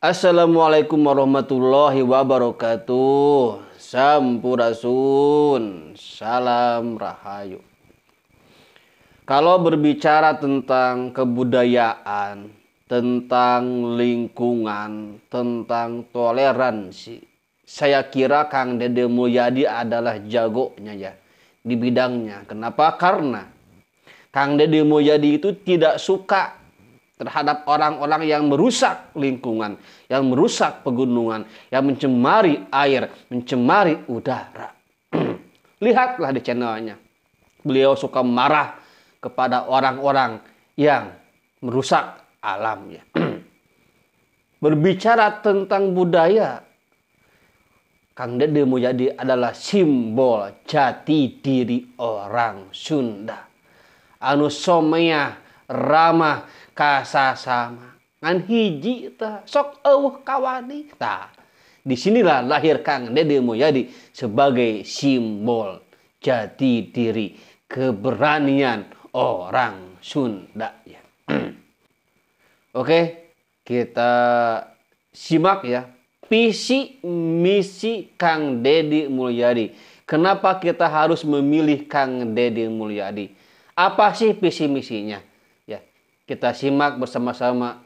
Assalamualaikum warahmatullahi wabarakatuh. Sampurasun. Salam rahayu. Kalau berbicara tentang kebudayaan, tentang lingkungan, tentang toleransi, saya kira Kang Dede Mulyadi adalah jagonya ya di bidangnya. Kenapa? Karena Kang Dede Mulyadi itu tidak suka terhadap orang-orang yang merusak lingkungan, yang merusak pegunungan, yang mencemari air, mencemari udara. Lihatlah di channelnya. Beliau suka marah kepada orang-orang yang merusak alam ya. Berbicara tentang budaya, Kang Dede Mulyadi adalah simbol jati diri orang Sunda. Anu somea ramah kasasama ngan hiji ta sok eueuh kawani ta. Disinilah lahir Kang Dede Mulyadi sebagai simbol jati diri keberanian orang Sunda ya. Oke, kita simak ya visi misi Kang Dede Mulyadi. Kenapa kita harus memilih Kang Dede Mulyadi? Apa sih visi misinya? Ya, kita simak bersama-sama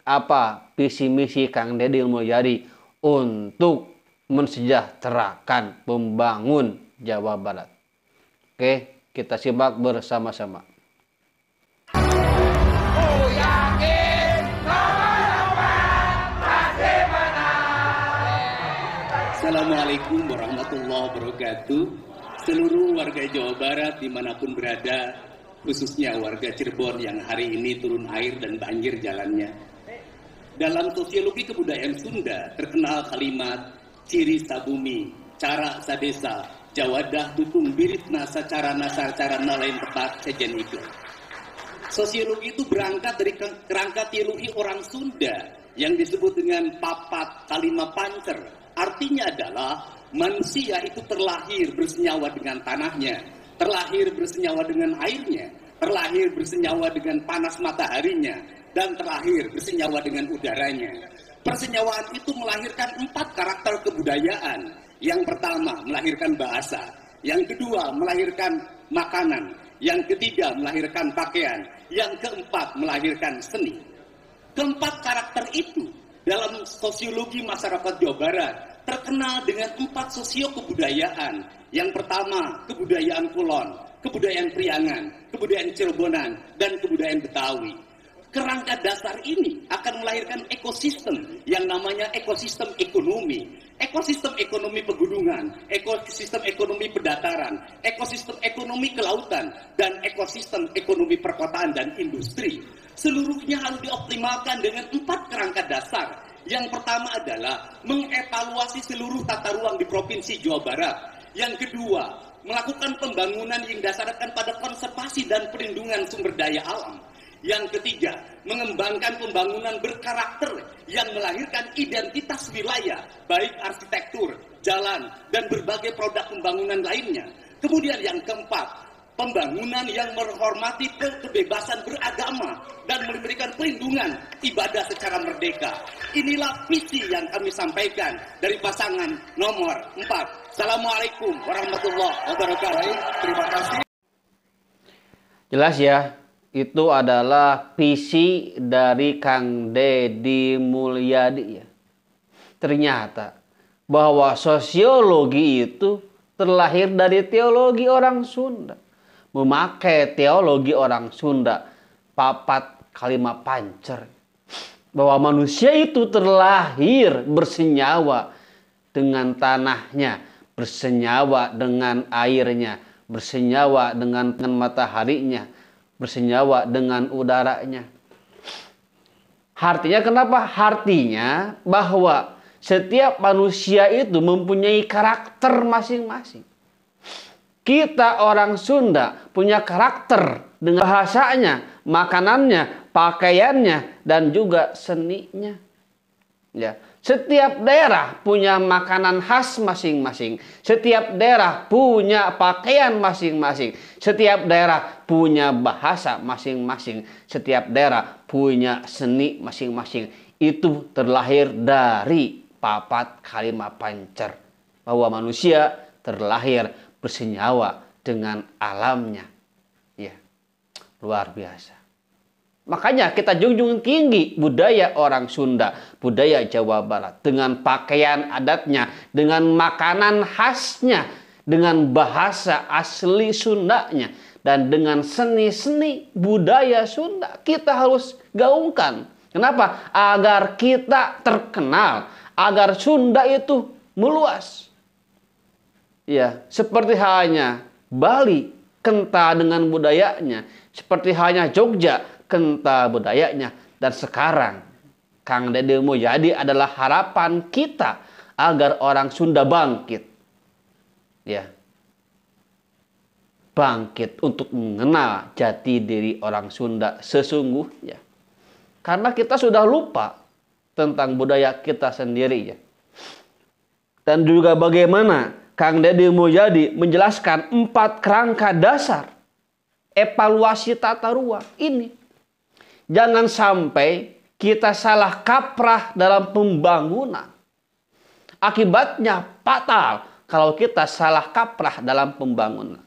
apa visi misi Kang Dede Mulyadi untuk mensejahterakan pembangun Jawa Barat. Oke, kita simak bersama-sama. Assalamualaikum warahmatullahi wabarakatuh. Seluruh warga Jawa Barat dimanapun berada, khususnya warga Cirebon yang hari ini turun air dan banjir jalannya. Dalam sosiologi kebudayaan Sunda terkenal kalimat ciri sabumi, cara sadesa, jawadah dukung biritna sacarana sarcarana lain tepat sejen itu. Sosiologi itu berangkat dari kerangka teologi orang Sunda yang disebut dengan papat kalima pancer. Artinya adalah manusia itu terlahir bersenyawa dengan tanahnya, terlahir bersenyawa dengan airnya, terlahir bersenyawa dengan panas mataharinya, dan terlahir bersenyawa dengan udaranya. Persenyawaan itu melahirkan 4 karakter kebudayaan. Yang pertama melahirkan bahasa, yang kedua melahirkan makanan, yang ketiga melahirkan pakaian, yang keempat melahirkan seni. Keempat karakter itu dalam sosiologi masyarakat Jawa Barat terkenal dengan 4 sosio kebudayaan. Yang pertama kebudayaan Kulon, kebudayaan Priangan, kebudayaan Cirebonan, dan kebudayaan Betawi. Kerangka dasar ini akan melahirkan ekosistem yang namanya ekosistem ekonomi. Ekosistem ekonomi pegunungan, ekosistem ekonomi pedataran, ekosistem ekonomi kelautan, dan ekosistem ekonomi perkotaan dan industri. Seluruhnya harus dioptimalkan dengan 4 kerangka dasar. Yang pertama adalah mengevaluasi seluruh tata ruang di Provinsi Jawa Barat. Yang kedua, melakukan pembangunan yang didasarkan pada konservasi dan perlindungan sumber daya alam. Yang ketiga, mengembangkan pembangunan berkarakter yang melahirkan identitas wilayah, baik arsitektur, jalan, dan berbagai produk pembangunan lainnya. Kemudian yang keempat, pembangunan yang menghormati kebebasan beragama dan memberikan perlindungan ibadah secara merdeka. Inilah visi yang kami sampaikan dari pasangan nomor 4. Assalamualaikum warahmatullahi wabarakatuh. Terima kasih. Jelas ya, itu adalah visi dari Kang Dede Mulyadi ya. Ternyata bahwa sosiologi itu terlahir dari teologi orang Sunda. Memakai teologi orang Sunda, papat kalima pancer. Bahwa manusia itu terlahir bersenyawa dengan tanahnya, bersenyawa dengan airnya, bersenyawa dengan mataharinya, bersenyawa dengan udaranya. Artinya kenapa? Artinya bahwa setiap manusia itu mempunyai karakter masing-masing. Kita orang Sunda punya karakter dengan bahasanya, makanannya, pakaiannya, dan juga seninya. Ya, setiap daerah punya makanan khas masing-masing. Setiap daerah punya pakaian masing-masing. Setiap daerah punya bahasa masing-masing. Setiap daerah punya seni masing-masing. Itu terlahir dari papat kalimat pancer. Bahwa manusia terlahir bersenyawa dengan alamnya. Ya, luar biasa. Makanya kita junjung tinggi budaya orang Sunda, budaya Jawa Barat. Dengan pakaian adatnya, dengan makanan khasnya, dengan bahasa asli Sundanya, dan dengan seni-seni budaya Sunda. Kita harus gaungkan. Kenapa? Agar kita terkenal, agar Sunda itu meluas. Ya, seperti halnya Bali, kental dengan budayanya. Seperti halnya Jogja, kental budayanya. Dan sekarang Kang Dede Mulyadi adalah harapan kita agar orang Sunda bangkit. Ya. Bangkit untuk mengenal jati diri orang Sunda sesungguhnya. Karena kita sudah lupa tentang budaya kita sendiri ya. Dan juga bagaimana Kang Dede Mulyadi menjelaskan 4 kerangka dasar evaluasi tata ruang ini. Jangan sampai kita salah kaprah dalam pembangunan. Akibatnya fatal kalau kita salah kaprah dalam pembangunan.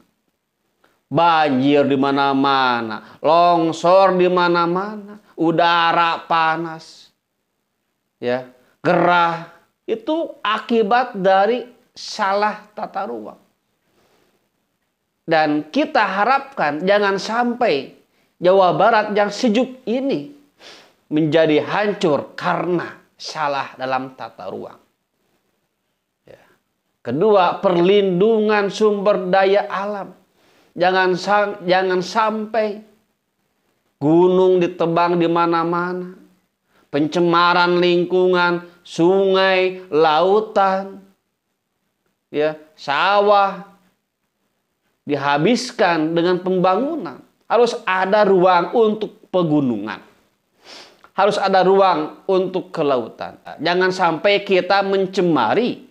Banjir di mana-mana, longsor di mana-mana, udara panas, ya, gerah, itu akibat dari salah tata ruang. Dan kita harapkan jangan sampai Jawa Barat yang sejuk ini menjadi hancur karena salah dalam tata ruang. Ya. Kedua, perlindungan sumber daya alam. Jangan sampai gunung ditebang di mana-mana. Pencemaran lingkungan, sungai, lautan, ya, sawah dihabiskan dengan pembangunan. Harus ada ruang untuk pegunungan. Harus ada ruang untuk kelautan. Jangan sampai kita mencemari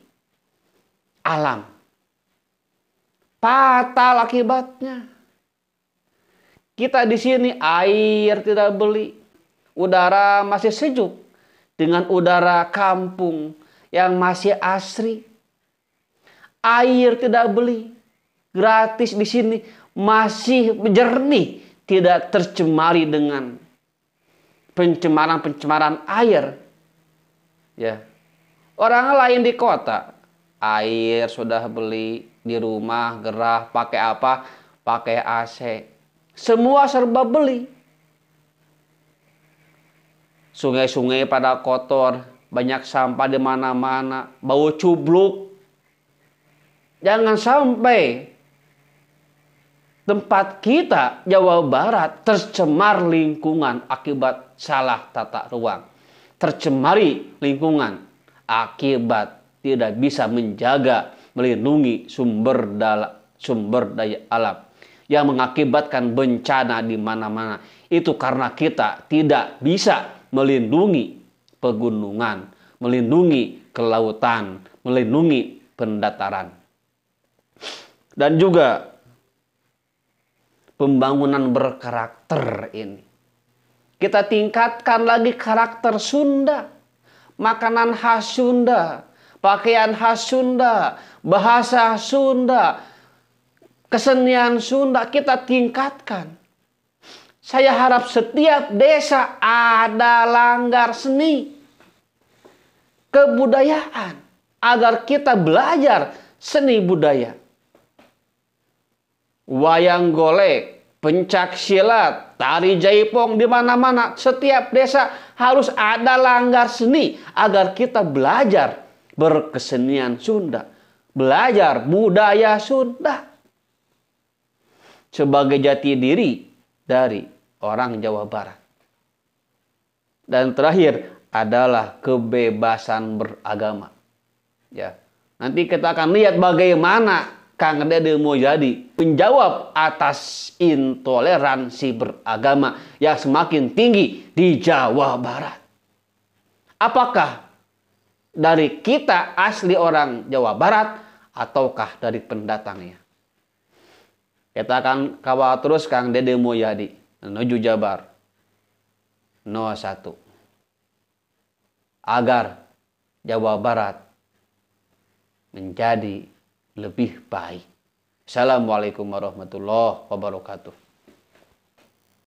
alam. Fatal akibatnya. Kita di sini air tidak beli. Udara masih sejuk. Dengan udara kampung yang masih asri. Air tidak beli. Gratis di sini. Masih jernih. Tidak tercemari dengan pencemaran air. Ya. Orang lain di kota. Air sudah beli. Di rumah gerah, pakai apa? Pakai AC. Semua serba beli. Sungai-sungai pada kotor, banyak sampah di mana-mana, bau cubluk. Jangan sampai tempat kita Jawa Barat tercemar lingkungan akibat salah tata ruang. Tercemari lingkungan akibat tidak bisa menjaga, melindungi sumber daya alam yang mengakibatkan bencana di mana-mana. Itu karena kita tidak bisa melindungi pegunungan, melindungi kelautan, melindungi pendataran. Dan juga pembangunan berkarakter ini. Kita tingkatkan lagi karakter Sunda, makanan khas Sunda, pakaian khas Sunda, bahasa Sunda, kesenian Sunda kita tingkatkan. Saya harap setiap desa ada langgar seni, kebudayaan, agar kita belajar seni budaya. Wayang golek, pencak silat, tari jaipong di mana-mana. Setiap desa harus ada langgar seni agar kita belajar berkesenian Sunda, belajar budaya Sunda sebagai jati diri dari orang Jawa Barat. Dan terakhir adalah kebebasan beragama. Ya, nanti kita akan lihat bagaimana Kang Dede Mulyadi menjawab atas intoleransi beragama yang semakin tinggi di Jawa Barat. Apakah dari kita asli orang Jawa Barat ataukah dari pendatangnya? Kita akan kawal terus Kang Dede Mulyadi menuju Jabar 01 agar Jawa Barat menjadi lebih baik. Assalamualaikum warahmatullahi wabarakatuh.